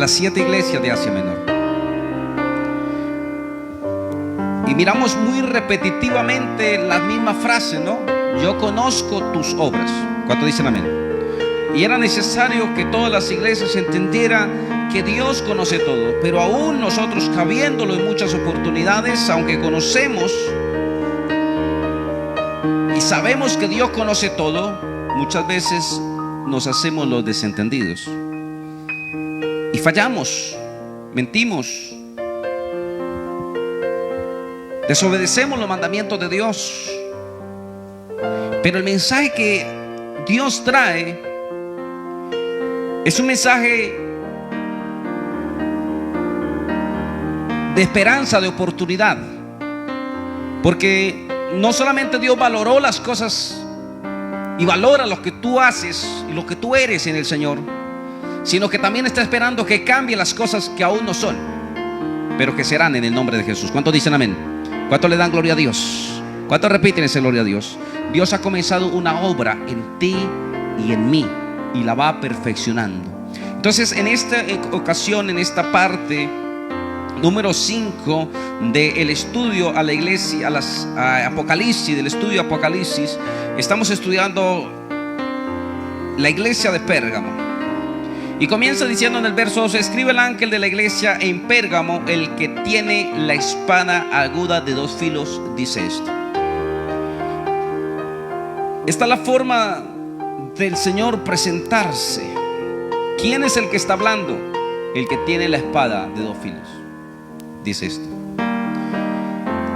las 7 iglesias de Asia Menor. Y miramos muy repetitivamente la misma frase, ¿no? Yo conozco tus obras. ¿Cuántos dicen amén? Y era necesario que todas las iglesias entendieran que Dios conoce todo. Pero aún nosotros, cabiéndolo en muchas oportunidades, aunque conocemos y sabemos que Dios conoce todo, muchas veces nos hacemos los desentendidos y fallamos, mentimos, desobedecemos los mandamientos de Dios. Pero el mensaje que Dios trae es un mensaje de esperanza, de oportunidad, porque no solamente Dios valoró las cosas y valora lo que tú haces y lo que tú eres en el Señor, sino que también está esperando que cambie las cosas que aún no son, pero que serán en el nombre de Jesús. ¿Cuántos dicen amén? ¿Cuántos le dan gloria a Dios? ¿Cuántos repiten esa gloria a Dios? Dios ha comenzado una obra en ti y en mí y la va perfeccionando. Entonces, en esta ocasión, en esta parte número 5 del estudio a la iglesia, a Apocalipsis, del estudio Apocalipsis, estamos estudiando la iglesia de Pérgamo. Y comienza diciendo en el verso 12: escribe el ángel de la iglesia en Pérgamo, el que tiene la espada aguda de 2 filos, dice esto. Esta es la forma del Señor presentarse. ¿Quién es el que está hablando? El que tiene la espada de 2 filos, dice esto.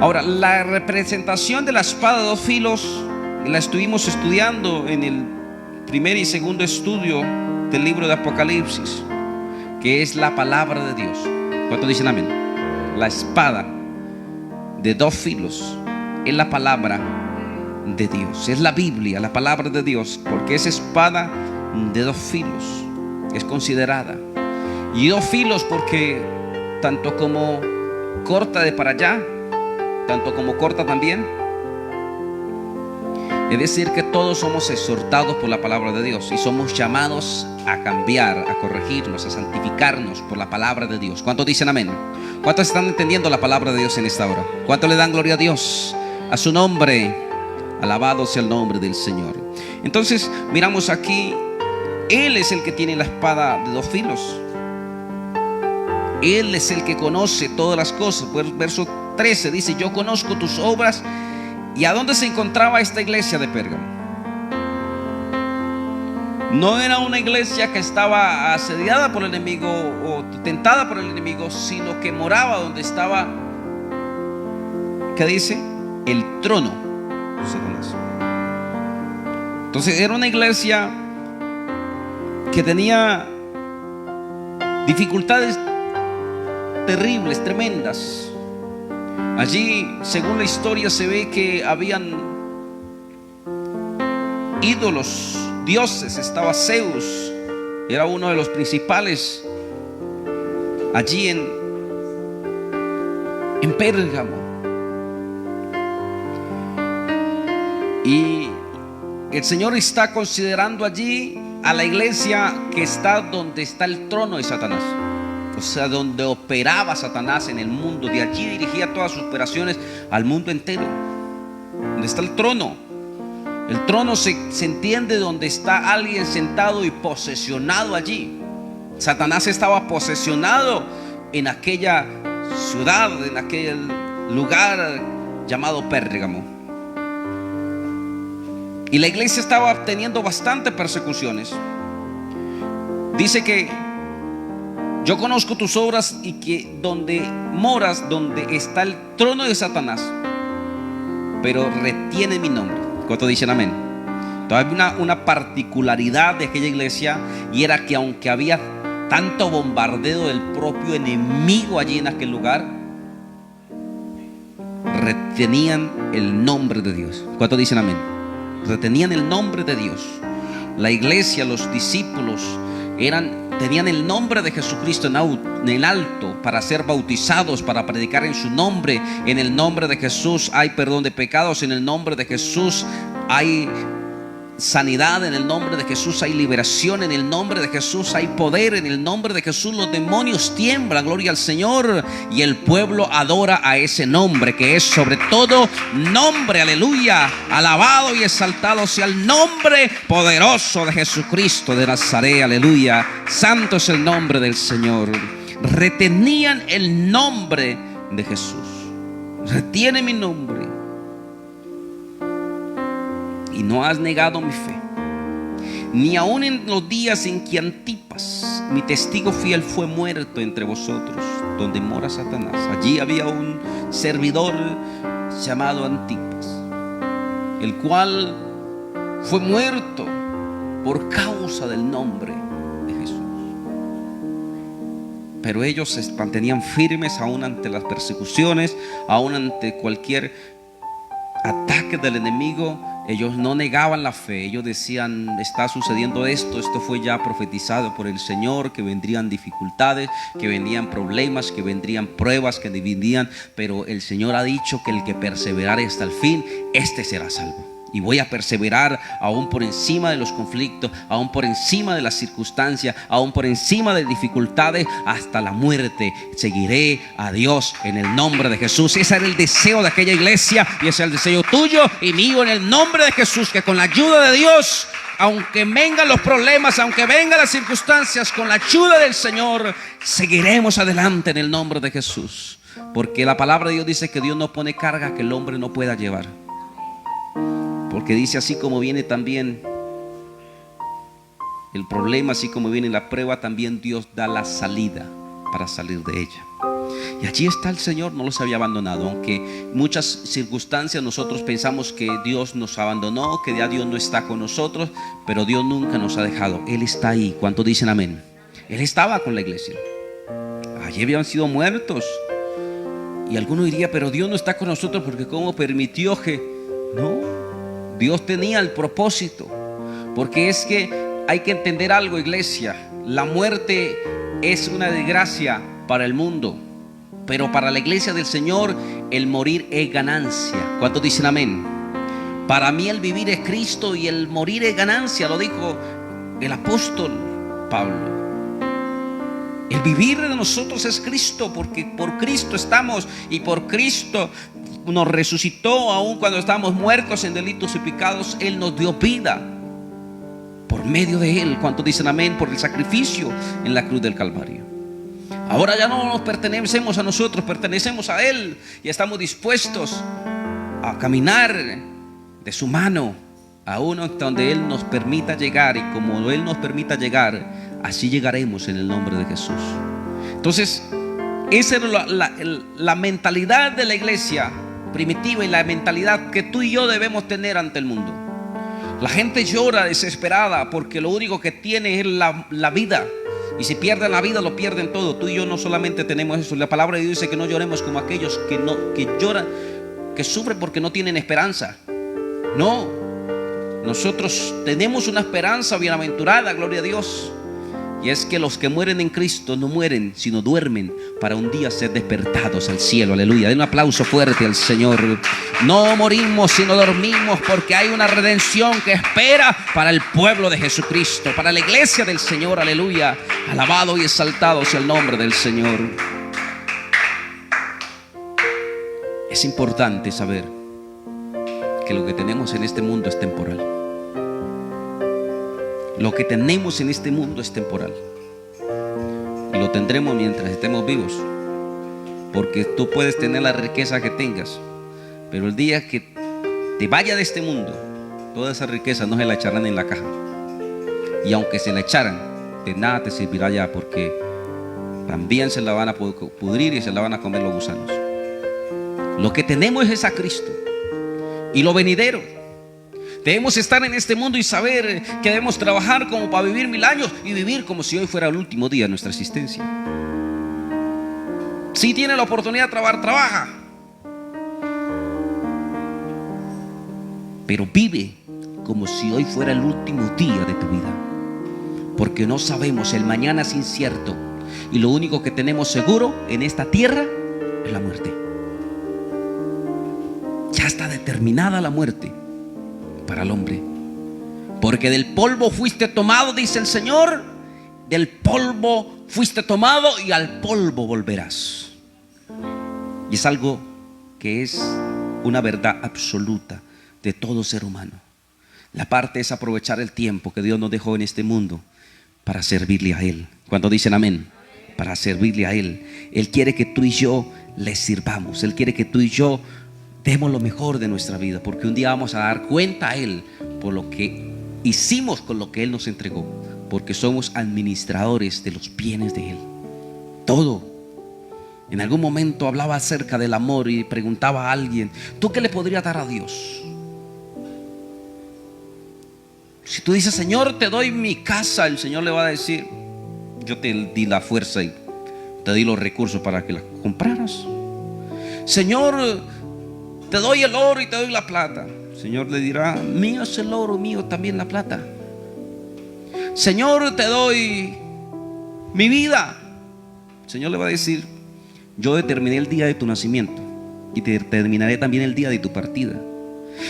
Ahora, la representación de la espada de 2 filos la estuvimos estudiando en el primer y segundo estudio del libro de Apocalipsis, que es la palabra de Dios. ¿Cuántos dicen amén? La espada de 2 filos es la palabra de Dios, es la Biblia, la palabra de Dios, porque esa espada de 2 filos es considerada. Y 2 filos porque tanto como corta de para allá, tanto como corta también. Es decir, que todos somos exhortados por la palabra de Dios y somos llamados a cambiar, a corregirnos, a santificarnos por la palabra de Dios. ¿Cuántos dicen amén? ¿Cuántos están entendiendo la palabra de Dios en esta hora? ¿Cuántos le dan gloria a Dios? A su nombre, alabado sea el nombre del Señor. Entonces, miramos aquí, Él es el que tiene la espada de 2 filos. Él es el que conoce todas las cosas. Verso 13 dice: yo conozco tus obras. ¿Y a dónde se encontraba esta iglesia de Pérgamo? No era una iglesia que estaba asediada por el enemigo o tentada por el enemigo, sino que moraba donde estaba, ¿qué dice? El trono de Satanás. Entonces era una iglesia que tenía dificultades terribles, tremendas. Allí, según la historia, se ve que habían ídolos, dioses. Estaba Zeus, era uno de los principales allí en Pérgamo. Y el Señor está considerando allí a la iglesia que está donde está el trono de Satanás. O sea, donde operaba Satanás en el mundo. De allí dirigía todas sus operaciones al mundo entero. Donde está el trono. El trono se entiende donde está alguien sentado y posesionado allí. Satanás estaba posesionado en aquella ciudad, en aquel lugar llamado Pérgamo. Y la iglesia estaba teniendo bastantes persecuciones. Dice que yo conozco tus obras y que donde moras, donde está el trono de Satanás, pero retiene mi nombre. ¿Cuántos dicen amén? Todavía una particularidad de aquella iglesia, y era que aunque había tanto bombardeo del propio enemigo allí en aquel lugar, retenían el nombre de Dios. ¿Cuántos dicen amén? Retenían el nombre de Dios. La iglesia, los discípulos tenían el nombre de Jesucristo en el alto para ser bautizados, para predicar en su nombre. En el nombre de Jesús hay perdón de pecados. En el nombre de Jesús hay sanidad en el nombre de Jesús, hay liberación en el nombre de Jesús, hay poder en el nombre de Jesús. Los demonios tiemblan, gloria al Señor, y el pueblo adora a ese nombre que es sobre todo nombre. Aleluya, alabado y exaltado sea el nombre poderoso de Jesucristo de Nazaret. Aleluya, santo es el nombre del Señor. Retenían el nombre de Jesús. Retiene mi nombre y no has negado mi fe, ni aun en los días en que Antipas, mi testigo fiel, fue muerto entre vosotros, donde mora Satanás. Allí había un servidor llamado Antipas, el cual fue muerto por causa del nombre de Jesús. Pero ellos se mantenían firmes aún ante las persecuciones, aún ante cualquier ataque del enemigo. Ellos no negaban la fe. Ellos decían: está sucediendo esto fue ya profetizado por el Señor, que vendrían dificultades, que vendrían problemas, que vendrían pruebas, que vendrían, pero el Señor ha dicho que el que perseverare hasta el fin, este será salvo. Y voy a perseverar aún por encima de los conflictos, aún por encima de las circunstancias, aún por encima de dificultades, hasta la muerte. Seguiré a Dios en el nombre de Jesús. Ese era el deseo de aquella iglesia, y ese es el deseo tuyo y mío en el nombre de Jesús, que con la ayuda de Dios, aunque vengan los problemas, aunque vengan las circunstancias, con la ayuda del Señor seguiremos adelante en el nombre de Jesús. Porque la palabra de Dios dice que Dios no pone carga que el hombre no pueda llevar. Porque dice: así como viene también el problema, así como viene la prueba, también Dios da la salida para salir de ella. Y allí está el Señor, no los había abandonado. Aunque muchas circunstancias nosotros pensamos que Dios nos abandonó, que ya Dios no está con nosotros, pero Dios nunca nos ha dejado. Él está ahí. ¿Cuántos dicen amén? Él estaba con la iglesia. Allí habían sido muertos. Y alguno diría: pero Dios no está con nosotros porque ¿cómo permitió que? No, Dios tenía el propósito. Porque es que hay que entender algo, iglesia. La muerte es una desgracia para el mundo, pero para la iglesia del Señor el morir es ganancia. ¿Cuántos dicen amén? Para mí el vivir es Cristo y el morir es ganancia. Lo dijo el apóstol Pablo. El vivir de nosotros es Cristo, porque por Cristo estamos y por Cristo nos resucitó. Aun cuando estábamos muertos en delitos y pecados, Él nos dio vida por medio de Él. ¿Cuántos dicen amén? Por el sacrificio en la cruz del Calvario. Ahora ya no nos pertenecemos a nosotros, pertenecemos a Él, y estamos dispuestos a caminar de su mano aún hasta donde Él nos permita llegar. Y como Él nos permita llegar, así llegaremos en el nombre de Jesús. Entonces, esa era la mentalidad de la iglesia primitiva y la mentalidad que tú y yo debemos tener ante el mundo. La gente llora desesperada porque lo único que tiene es la vida. Y si pierden la vida, lo pierden todo. Tú y yo no solamente tenemos eso. La palabra de Dios dice que no lloremos como aquellos que lloran, que sufren porque no tienen esperanza. No, nosotros tenemos una esperanza bienaventurada, gloria a Dios. Y es que los que mueren en Cristo no mueren, sino duermen para un día ser despertados al cielo. Aleluya. Den un aplauso fuerte al Señor. No morimos, sino dormimos, porque hay una redención que espera para el pueblo de Jesucristo, para la iglesia del Señor. Aleluya. Alabado y exaltado sea el nombre del Señor. Es importante saber que lo que tenemos en este mundo es temporal. Lo que tenemos en este mundo es temporal, y lo tendremos mientras estemos vivos. Porque tú puedes tener la riqueza que tengas, pero el día que te vaya de este mundo, toda esa riqueza no se la echarán en la caja. Y aunque se la echaran, de nada te servirá ya, porque también se la van a pudrir y se la van a comer los gusanos. Lo que tenemos es a Cristo y lo venidero. Debemos estar en este mundo y saber que debemos trabajar como para vivir 1000 años, y vivir como si hoy fuera el último día de nuestra existencia. Si tienes la oportunidad de trabajar, trabaja, pero vive como si hoy fuera el último día de tu vida, porque no sabemos, el mañana es incierto, y lo único que tenemos seguro en esta tierra es la muerte. Ya está determinada la muerte para el hombre. Porque del polvo fuiste tomado, dice el Señor, del polvo fuiste tomado y al polvo volverás. Y es algo que es una verdad absoluta de todo ser humano. La parte es aprovechar el tiempo que Dios nos dejó en este mundo para servirle a Él. Cuando dicen amén, para servirle a Él. Él quiere que tú y yo le sirvamos. Él quiere que tú y yo demos lo mejor de nuestra vida, porque un día vamos a dar cuenta a Él por lo que hicimos con lo que Él nos entregó, porque somos administradores de los bienes de Él. Todo. En algún momento hablaba acerca del amor y preguntaba a alguien: ¿tú qué le podrías dar a Dios? Si tú dices: Señor, te doy mi casa, el Señor le va a decir: yo te di la fuerza y te di los recursos para que la compraras. Señor, te doy el oro y te doy la plata. El Señor le dirá: mío es el oro, mío también la plata. Señor, te doy mi vida. El Señor le va a decir: yo determiné el día de tu nacimiento y te determinaré también el día de tu partida.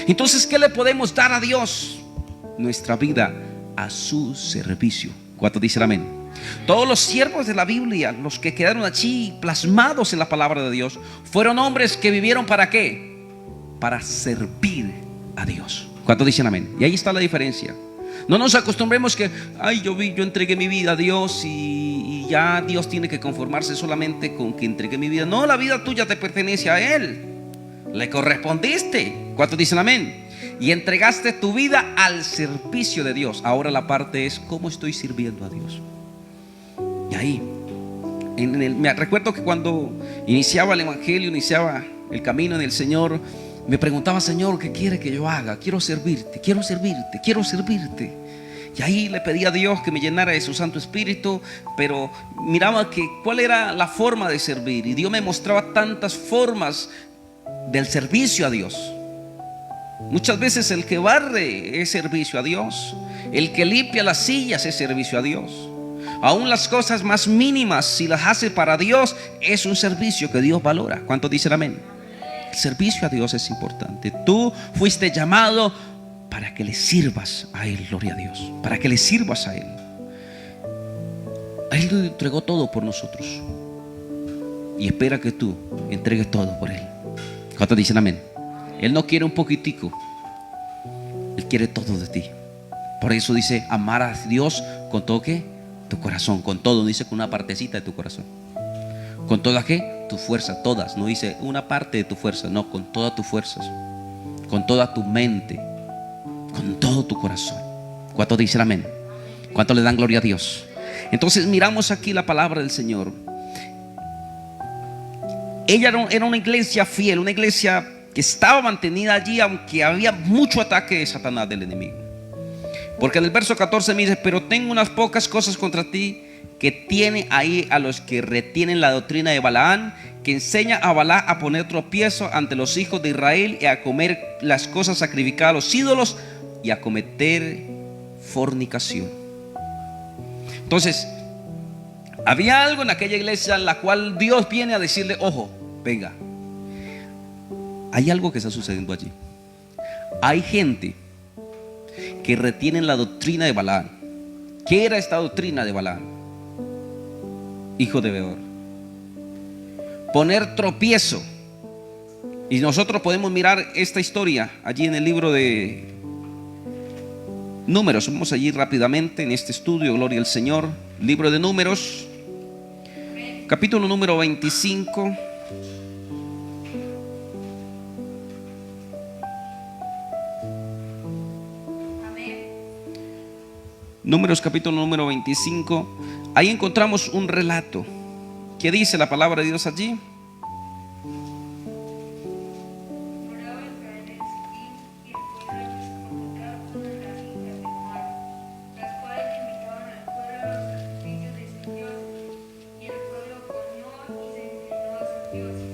Entonces, ¿qué le podemos dar a Dios? Nuestra vida a su servicio. ¿Cuántos dicen amén? Todos los siervos de la Biblia, los que quedaron allí plasmados en la palabra de Dios, fueron hombres que vivieron ¿para qué? Para servir a Dios. ¿Cuántos dicen amén? Y ahí está la diferencia. No nos acostumbremos que: ay, yo entregué mi vida a Dios y ya Dios tiene que conformarse solamente con que entregué mi vida. No, la vida tuya te pertenece a Él. Le correspondiste. ¿Cuántos dicen amén? Y entregaste tu vida al servicio de Dios. Ahora la parte es: ¿cómo estoy sirviendo a Dios? Y ahí me recuerdo que cuando iniciaba el evangelio, iniciaba el camino en el Señor, me preguntaba: Señor, ¿qué quiere que yo haga? Quiero servirte, quiero servirte, quiero servirte. Y ahí le pedí a Dios que me llenara de su Santo Espíritu, pero miraba que cuál era la forma de servir, y Dios me mostraba tantas formas del servicio a Dios. Muchas veces el que barre es servicio a Dios, el que limpia las sillas es servicio a Dios. Aún las cosas más mínimas, si las hace para Dios, es un servicio que Dios valora. ¿Cuántos dicen amén? El servicio a Dios es importante. Tú fuiste llamado para que le sirvas a Él, gloria a Dios, para que le sirvas a Él. Él lo entregó todo por nosotros y espera que tú entregues todo por Él. ¿Cuántos dicen amén? Él no quiere un poquitico, Él quiere todo de ti. Por eso dice: amar a Dios con todo ¿qué? Tu corazón, con todo. No dice con una partecita de tu corazón. ¿Con toda qué? Tu fuerza, todas. No dice una parte de tu fuerza, no, con todas tus fuerzas, con toda tu mente, con todo tu corazón. ¿Cuántos dicen amén? ¿Cuántos le dan gloria a Dios? Entonces miramos aquí la palabra del Señor. Ella era una iglesia fiel, una iglesia que estaba mantenida allí, aunque había mucho ataque de Satanás, del enemigo. Porque en el verso 14 me dice: pero tengo unas pocas cosas contra ti, que tiene ahí a los que retienen la doctrina de Balaam, que enseña a Balac a poner tropiezo ante los hijos de Israel, y a comer las cosas sacrificadas a los ídolos, y a cometer fornicación. Entonces, había algo en aquella iglesia en la cual Dios viene a decirle: ojo, venga, hay algo que está sucediendo allí. Hay gente que retienen la doctrina de Balaam. ¿Qué era esta doctrina de Balaam? Hijo de Beor. Poner tropiezo. Y nosotros podemos mirar esta historia allí en el libro de Números. Vamos allí rápidamente en este estudio, gloria al Señor. Libro de Números, capítulo número 25. Números capítulo número 25. Ahí encontramos un relato. ¿Qué dice la palabra de Dios allí?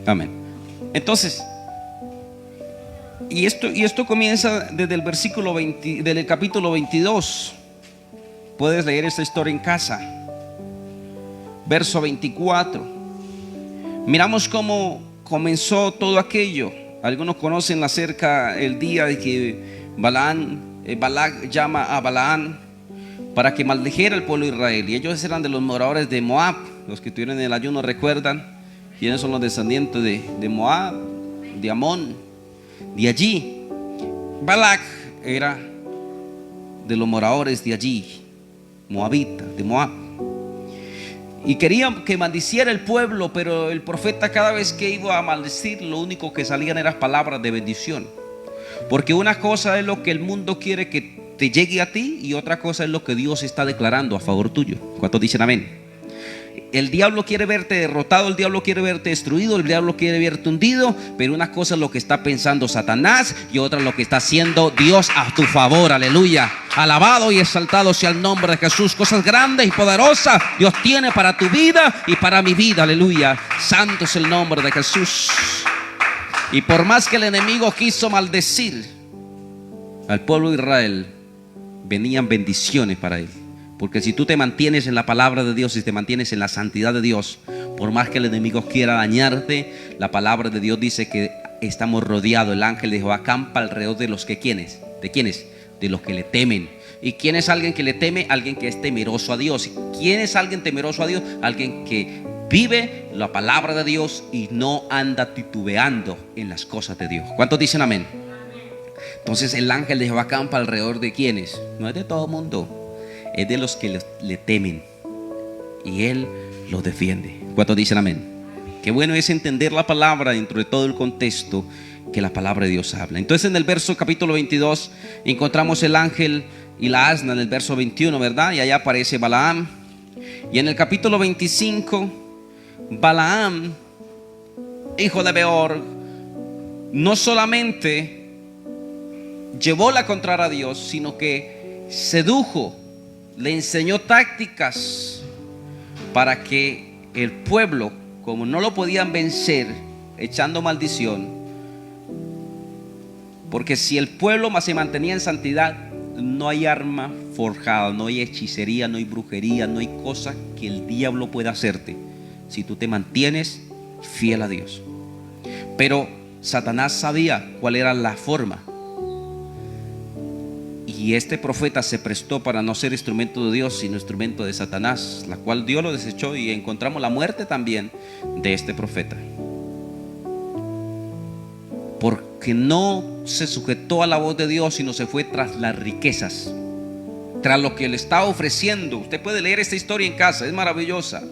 Amén. Entonces, y esto comienza desde el versículo 20, del capítulo 22. Puedes leer esta historia en casa. Verso 24. Miramos cómo comenzó todo aquello. Algunos conocen acerca el día de que Balaam Balac llama a Balaam para que maldijera al pueblo de Israel. Y ellos eran de los moradores de Moab. Los que estuvieron en el ayuno recuerdan quiénes son los descendientes de Moab, de Amón, de allí. Balac era de los moradores de allí, moabita, de Moab. Y querían que maldiciera el pueblo, pero el profeta cada vez que iba a maldecir, lo único que salían eran palabras de bendición. Porque una cosa es lo que el mundo quiere que te llegue a ti, y otra cosa es lo que Dios está declarando a favor tuyo. ¿Cuántos dicen amén? El diablo quiere verte derrotado, el diablo quiere verte destruido, el diablo quiere verte hundido, pero una cosa es lo que está pensando Satanás y otra es lo que está haciendo Dios a tu favor. Aleluya. Alabado y exaltado sea el nombre de Jesús. Cosas grandes y poderosas Dios tiene para tu vida y para mi vida. Aleluya. Santo es el nombre de Jesús. Y por más que el enemigo quiso maldecir al pueblo de Israel, venían bendiciones para él. Porque si tú te mantienes en la palabra de Dios y te mantienes en la santidad de Dios, por más que el enemigo quiera dañarte, la palabra de Dios dice que estamos rodeados. El ángel de Jehová acampa alrededor de los que ¿quiénes? ¿De quiénes? De los que le temen. ¿Y quién es alguien que le teme? Alguien que es temeroso a Dios. ¿Quién es alguien temeroso a Dios? Alguien que vive la palabra de Dios y no anda titubeando en las cosas de Dios. ¿Cuántos dicen amén? Entonces el ángel de Jehová acampa alrededor de ¿quiénes? No es de todo mundo. Es de los que le temen y Él los defiende. ¿Cuántos dicen amén? Qué bueno es entender la palabra dentro de todo el contexto que la palabra de Dios habla. Entonces en el verso capítulo 22 encontramos el ángel y la asna en el verso 21, ¿verdad? Y allá aparece Balaam. Y en el capítulo 25 Balaam, hijo de Beor, no solamente llevó la contraria a Dios, sino que sedujo, le enseñó tácticas para que el pueblo, como no lo podían vencer echando maldición, porque si el pueblo se mantenía en santidad, no hay arma forjada, no hay hechicería, no hay brujería, no hay cosa que el diablo pueda hacerte si tú te mantienes fiel a Dios. Pero Satanás sabía cuál era la forma, y este profeta se prestó para no ser instrumento de Dios, sino instrumento de Satanás, la cual Dios lo desechó, y encontramos la muerte también de este profeta, porque no se sujetó a la voz de Dios, sino se fue tras las riquezas, tras lo que le estaba ofreciendo. Usted puede leer esta historia en casa, es maravillosa.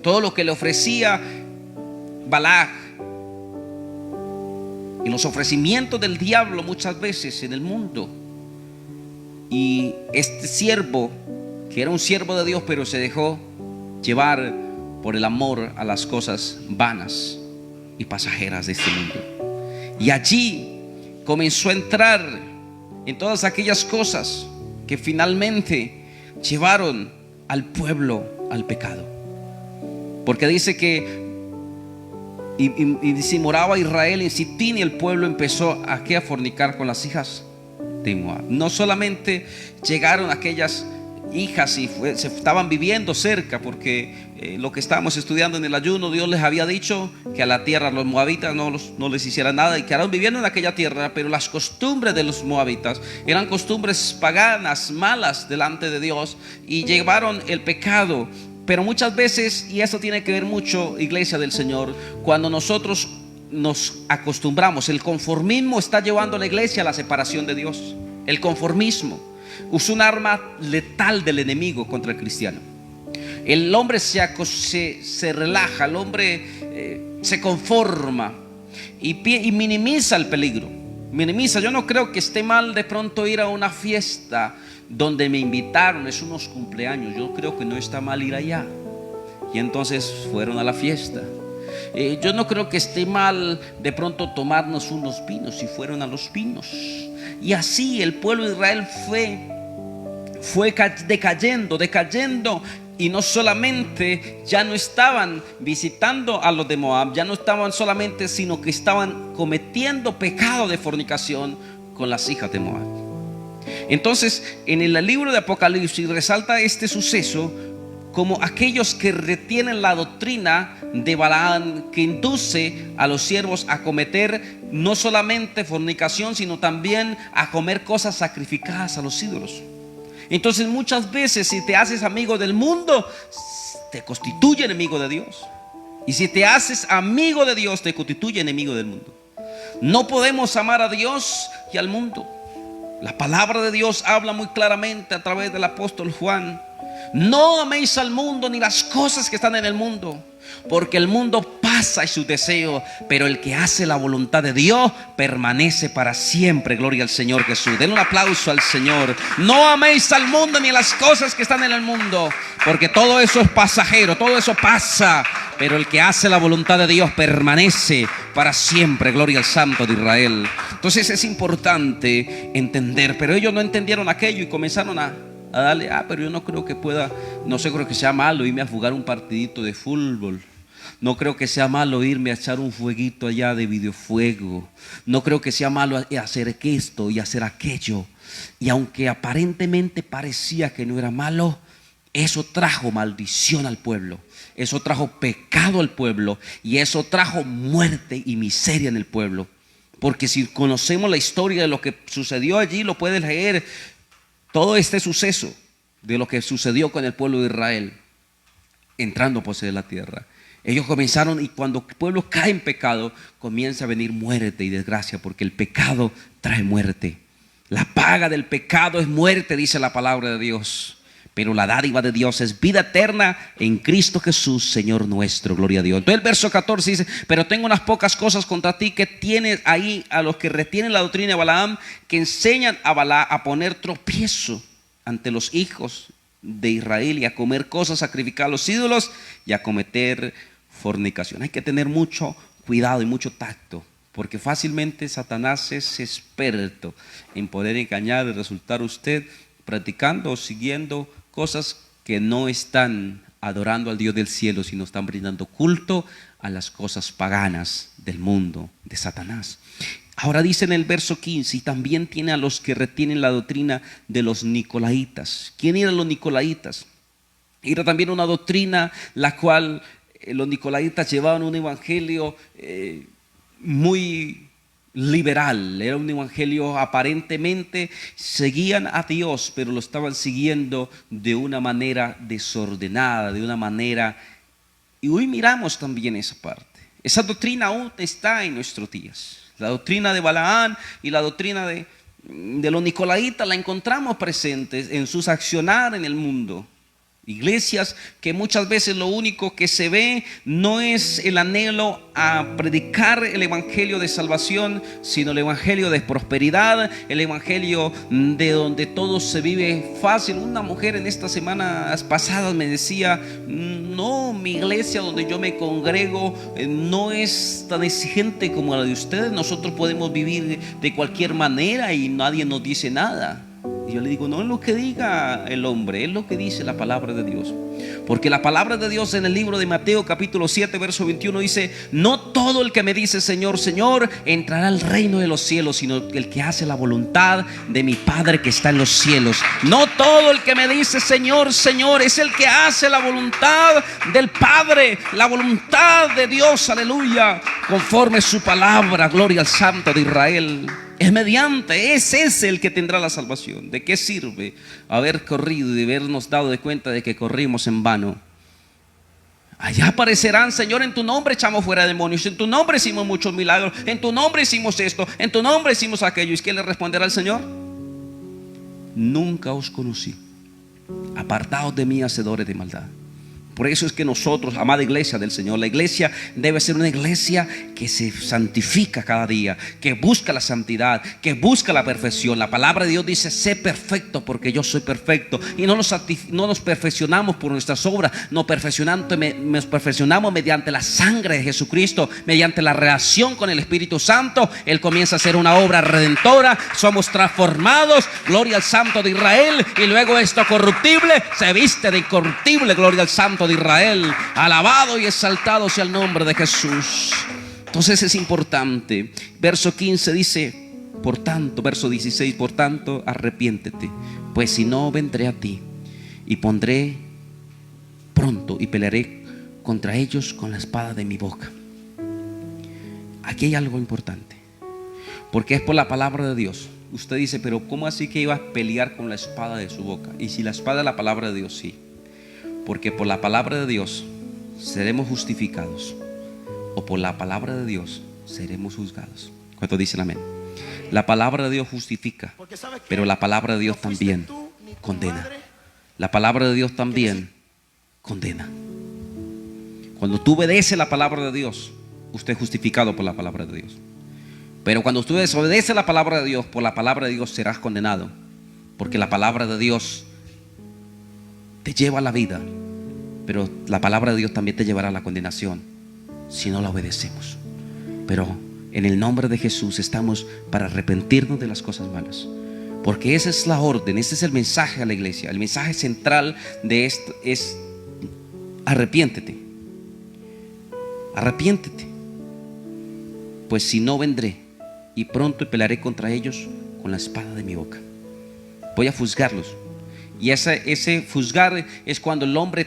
Todo lo que le ofrecía Balac, y los ofrecimientos del diablo muchas veces en el mundo. Y este siervo, que era un siervo de Dios, pero se dejó llevar por el amor a las cosas vanas y pasajeras de este mundo. Y allí comenzó a entrar en todas aquellas cosas que finalmente llevaron al pueblo al pecado. Porque dice que y si moraba Israel en Sitín, y el pueblo empezó a fornicar con las hijas de Moab. No solamente llegaron aquellas hijas y se estaban viviendo cerca, porque lo que estábamos estudiando en el ayuno, Dios les había dicho que a la tierra los moabitas no les hiciera nada, y quedaron viviendo en aquella tierra. Pero las costumbres de los moabitas eran costumbres paganas, malas delante de Dios, y llevaron el pecado. Pero muchas veces, y eso tiene que ver mucho, iglesia del Señor, cuando nosotros nos acostumbramos, el conformismo está llevando a la iglesia a la separación de Dios. El conformismo es un arma letal del enemigo contra el cristiano. El hombre se relaja, el hombre se conforma y minimiza el peligro. Minimiza. Yo no creo que esté mal de pronto ir a una fiesta donde me invitaron, es unos cumpleaños. Yo creo que no está mal ir allá, y entonces fueron a la fiesta. Yo no creo que esté mal de pronto tomarnos unos vinos, y fueron a los vinos. Y así el pueblo de Israel fue decayendo. Y no solamente ya no estaban visitando a los de Moab, ya no estaban solamente, sino que estaban cometiendo pecado de fornicación con las hijas de Moab. Entonces en el libro de Apocalipsis resalta este suceso como aquellos que retienen la doctrina de Balaam, que induce a los siervos a cometer no solamente fornicación, sino también a comer cosas sacrificadas a los ídolos. Entonces muchas veces, si te haces amigo del mundo, te constituye enemigo de Dios. Y si te haces amigo de Dios, te constituye enemigo del mundo. No podemos amar a Dios y al mundo. La palabra de Dios habla muy claramente a través del apóstol Juan: no améis al mundo ni las cosas que están en el mundo, porque el mundo pasa y sus deseos, pero el que hace la voluntad de Dios permanece para siempre. Gloria al Señor Jesús. Den un aplauso al Señor. No améis al mundo ni las cosas que están en el mundo, porque todo eso es pasajero, todo eso pasa, pero el que hace la voluntad de Dios permanece para siempre. Gloria al Santo de Israel. Entonces es importante entender, pero ellos no entendieron aquello y comenzaron a darle: pero yo no creo que pueda, no sé, creo que sea malo irme a jugar un partidito de fútbol. No creo que sea malo irme a echar un fueguito allá de videojuego. No creo que sea malo hacer esto y hacer aquello. Y aunque aparentemente parecía que no era malo, eso trajo maldición al pueblo. Eso trajo pecado al pueblo. Y eso trajo muerte y miseria en el pueblo. Porque si conocemos la historia de lo que sucedió allí, lo puedes leer. Todo este suceso de lo que sucedió con el pueblo de Israel entrando a poseer la tierra. Ellos comenzaron, y cuando el pueblo cae en pecado, comienza a venir muerte y desgracia, porque el pecado trae muerte. La paga del pecado es muerte, dice la palabra de Dios, pero la dádiva de Dios es vida eterna en Cristo Jesús, Señor nuestro. Gloria a Dios. Entonces el verso 14 dice: pero tengo unas pocas cosas contra ti, que tienes ahí a los que retienen la doctrina de Balaam, que enseñan a Balaam a poner tropiezo ante los hijos de Israel, y a comer cosas sacrificadas a los ídolos, y a cometer fornicación. Hay que tener mucho cuidado y mucho tacto, porque fácilmente Satanás es experto en poder engañar y resultar usted practicando o siguiendo cosas que no están adorando al Dios del cielo, sino están brindando culto a las cosas paganas del mundo, de Satanás. Ahora dice en el verso 15: y también tiene a los que retienen la doctrina de los nicolaitas. ¿Quién eran los nicolaitas? Era también una doctrina la cual los nicolaitas llevaban un evangelio muy liberal. Era un evangelio, aparentemente seguían a Dios, pero lo estaban siguiendo de una manera desordenada, de una manera. Y hoy miramos también esa parte. Esa doctrina aún está en nuestros días. La doctrina de Balaam y la doctrina de los nicolaitas la encontramos presentes en sus accionar en el mundo. Iglesias que muchas veces lo único que se ve no es el anhelo a predicar el evangelio de salvación, sino el evangelio de prosperidad, el evangelio de donde todo se vive fácil. Una mujer en estas semanas pasadas me decía: no, mi iglesia donde yo me congrego no es tan exigente como la de ustedes. Nosotros podemos vivir de cualquier manera y nadie nos dice nada. Y yo le digo: no es lo que diga el hombre, es lo que dice la palabra de Dios. Porque la palabra de Dios en el libro de Mateo capítulo 7 verso 21 dice: no todo el que me dice Señor, Señor entrará al reino de los cielos, sino el que hace la voluntad de mi Padre que está en los cielos. No todo el que me dice Señor, Señor es el que hace la voluntad del Padre, la voluntad de Dios, aleluya, conforme su palabra. Gloria al Santo de Israel. Es mediante ese es el que tendrá la salvación. ¿De qué sirve haber corrido y habernos dado de cuenta de que corrimos en vano? Allá aparecerán: Señor, en tu nombre echamos fuera demonios, en tu nombre hicimos muchos milagros, en tu nombre hicimos esto, en tu nombre hicimos aquello. ¿Y qué le responderá el Señor? Nunca os conocí, apartaos de mí, hacedores de maldad. Por eso es que nosotros, amada iglesia del Señor, la iglesia debe ser una iglesia que se santifica cada día, que busca la santidad, que busca la perfección. La palabra de Dios dice: sé perfecto porque yo soy perfecto. Y no nos perfeccionamos por nuestras obras, nos perfeccionamos mediante la sangre de Jesucristo, mediante la relación con el Espíritu Santo. Él comienza a hacer una obra redentora, somos transformados, gloria al Santo de Israel, y luego esto corruptible se viste de incorruptible, gloria al Santo de Israel. Alabado y exaltado sea el nombre de Jesús. Entonces es importante. Verso 15 dice: por tanto, verso 16: por tanto, arrepiéntete, pues si no vendré a ti y pondré y pelearé contra ellos con la espada de mi boca. Aquí hay algo importante, porque es por la palabra de Dios. Usted dice, pero ¿cómo así que iba a pelear con la espada de su boca? Y si la espada es la palabra de Dios, sí. Porque por la palabra de Dios seremos justificados, o por la palabra de Dios seremos juzgados. ¿Cuántos dicen amén? La palabra de Dios justifica, pero la palabra de Dios también condena. La palabra de Dios también condena. Cuando tú obedeces la palabra de Dios, usted es justificado por la palabra de Dios. Pero cuando usted desobedece la palabra de Dios, por la palabra de Dios serás condenado. Porque la palabra de Dios te lleva a la vida, pero la palabra de Dios también te llevará a la condenación si no la obedecemos. Pero en el nombre de Jesús estamos para arrepentirnos de las cosas malas, porque esa es la orden, ese es el mensaje a la iglesia. El mensaje central de esto es: arrepiéntete, arrepiéntete, pues si no vendré y pronto pelearé contra ellos con la espada de mi boca. Voy a juzgarlos. Y ese juzgar es cuando el hombre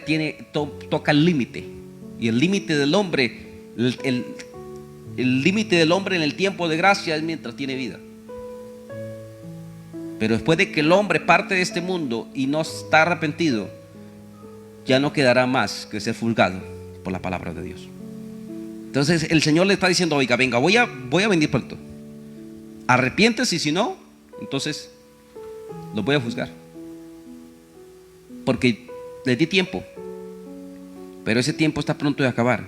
toca el límite. Y el límite del hombre, el límite del hombre en el tiempo de gracia es mientras tiene vida. Pero después de que el hombre parte de este mundo y no está arrepentido, ya no quedará más que ser juzgado por la palabra de Dios. Entonces el Señor le está diciendo: oiga, venga, voy a venir pronto. Arrepiéntese, y si no, entonces los voy a juzgar. Porque les di tiempo, pero ese tiempo está pronto de acabar.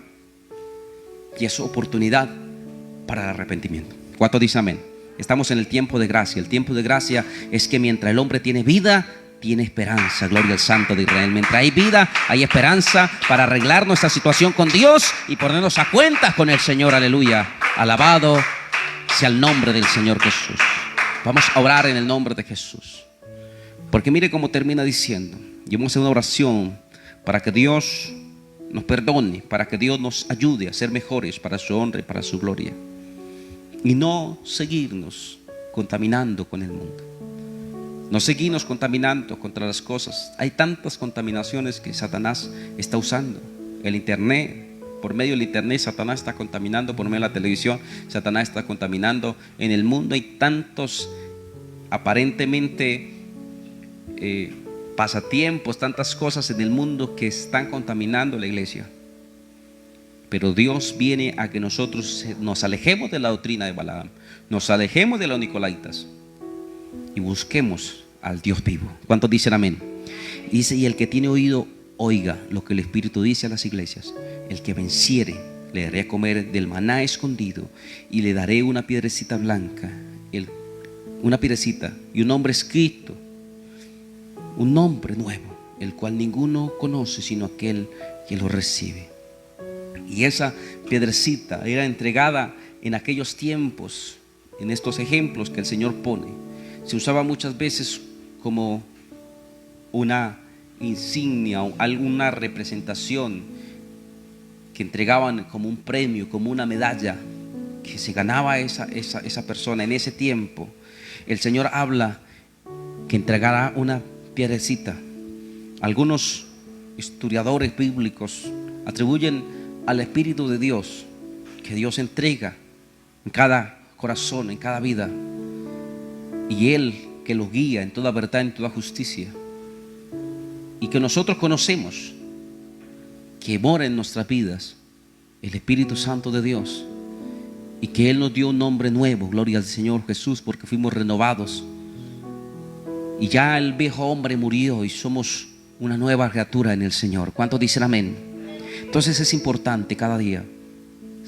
Y es oportunidad para el arrepentimiento. ¿Cuántos dicen amén? Estamos en el tiempo de gracia. El tiempo de gracia es que mientras el hombre tiene vida, tiene esperanza. Gloria al Santo de Israel. Mientras hay vida, hay esperanza para arreglar nuestra situación con Dios y ponernos a cuentas con el Señor. Aleluya. Alabado sea el nombre del Señor Jesús. Vamos a orar en el nombre de Jesús. Porque mire cómo termina diciendo. Y vamos a hacer una oración para que Dios nos perdone, para que Dios nos ayude a ser mejores para su honra y para su gloria, y no seguirnos contaminando con el mundo, no seguirnos contaminando contra las cosas. Hay tantas contaminaciones que Satanás está usando. El internet, por medio del internet Satanás está contaminando, por medio de la televisión Satanás está contaminando. En el mundo hay tantos aparentemente pasatiempos, tantas cosas en el mundo que están contaminando la iglesia. Pero Dios viene a que nosotros nos alejemos de la doctrina de Balaam, nos alejemos de los nicolaitas y busquemos al Dios vivo. ¿Cuántos dicen amén? Y dice: y el que tiene oído, oiga lo que el Espíritu dice a las iglesias. El que venciere, le daré a comer del maná escondido, y le daré una piedrecita blanca, una piedrecita y un nombre escrito, un nombre nuevo, el cual ninguno conoce sino aquel que lo recibe. Y esa piedrecita era entregada en aquellos tiempos, en estos ejemplos que el Señor pone. Se usaba muchas veces como una insignia o alguna representación que entregaban como un premio, como una medalla que se ganaba esa persona. En ese tiempo el Señor habla que entregará una piedrecita. Algunos historiadores bíblicos atribuyen al Espíritu de Dios que Dios entrega en cada corazón, en cada vida, y Él que los guía en toda verdad, en toda justicia, y que nosotros conocemos que mora en nuestras vidas el Espíritu Santo de Dios, y que Él nos dio un nombre nuevo. Gloria al Señor Jesús, porque fuimos renovados. Y ya el viejo hombre murió y somos una nueva criatura en el Señor. ¿Cuántos dicen amén? Entonces es importante cada día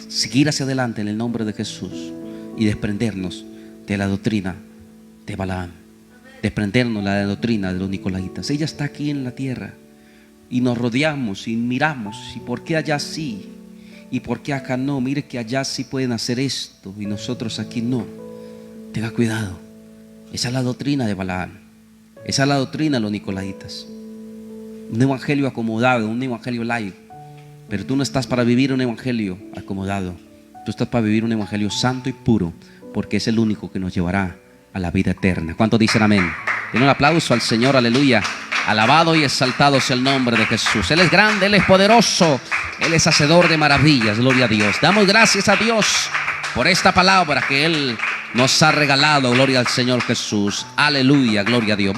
seguir hacia adelante en el nombre de Jesús y desprendernos de la doctrina de Balaam, desprendernos de la doctrina de los nicolaitas. Ella está aquí en la tierra y nos rodeamos y miramos. ¿Y por qué allá sí? ¿Y por qué acá no? Mire que allá sí pueden hacer esto y nosotros aquí no. Tenga cuidado. Esa es la doctrina de Balaam. Esa es la doctrina de los nicolaitas. Un evangelio acomodado, un evangelio light. Pero tú no estás para vivir un evangelio acomodado. Tú estás para vivir un evangelio santo y puro, porque es el único que nos llevará a la vida eterna. ¿Cuántos dicen amén? Den un aplauso al Señor, aleluya. Alabado y exaltado sea el nombre de Jesús. Él es grande, Él es poderoso, Él es hacedor de maravillas. Gloria a Dios. Damos gracias a Dios por esta palabra que Él nos ha regalado. Gloria al Señor Jesús. Aleluya, gloria a Dios.